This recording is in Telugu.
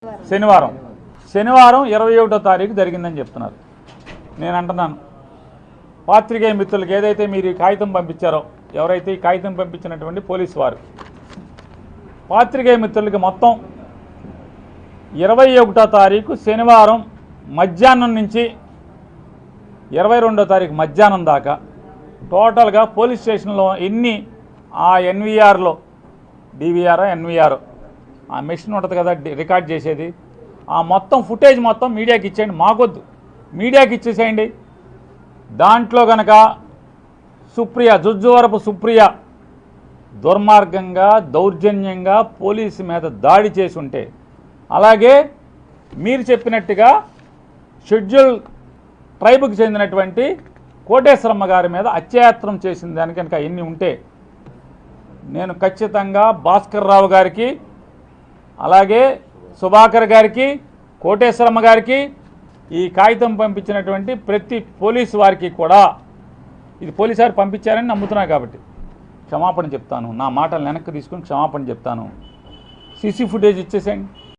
శనివారం 21వ తారీఖు జరిగిందని చెప్తున్నారు. నేను అంటున్నాను, పాత్రికేయ మిత్రులకు ఏదైతే మీరు ఈ కాగితం పంపించారో, ఎవరైతే ఈ కాగితం పంపించినటువంటి పోలీసు వారు పాత్రికేయ మిత్రులకి మొత్తం 21వ తారీఖు శనివారం మధ్యాహ్నం నుంచి 22వ తారీఖు మధ్యాహ్నం దాకా టోటల్గా పోలీస్ స్టేషన్లో ఎన్ని ఆ ఎన్వీఆర్లో డివిఆర్ ఎన్వీఆర్ ఆ మెషిన్ ఉంటుంది కదా రికార్డ్ చేసేది, ఆ మొత్తం ఫుటేజ్ మొత్తం మీడియాకి ఇచ్చేయండి. మాకొద్దు, మీడియాకి ఇచ్చేసేయండి. దాంట్లో కనుక సుప్రియ జుజ్జువరపు సుప్రియ దుర్మార్గంగా దౌర్జన్యంగా పోలీసు మీద దాడి చేసి ఉంటే, అలాగే మీరు చెప్పినట్టుగా షెడ్యూల్ ట్రైబ్కి చెందినటువంటి కోటేశ్వరమ్మ గారి మీద అత్యాయత్నం చేసిన దానికి కనుక ఎన్ని ఉంటే, నేను ఖచ్చితంగా భాస్కర్ రావు గారికి, అలాగే సుభాకర్ గారికి, కోటేశ్వరమ్మ గారికి, ఈ కాగితం పంపించినటువంటి ప్రతి పోలీసు వారికి కూడా, ఇది పోలీసు వారు పంపించారని నమ్ముతున్నా కాబట్టి క్షమాపణ చెప్తాను. నా మాటలు వెనక్కి తీసుకుని క్షమాపణ చెప్తాను. సీసీ ఫుటేజ్ ఇచ్చేసేయండి.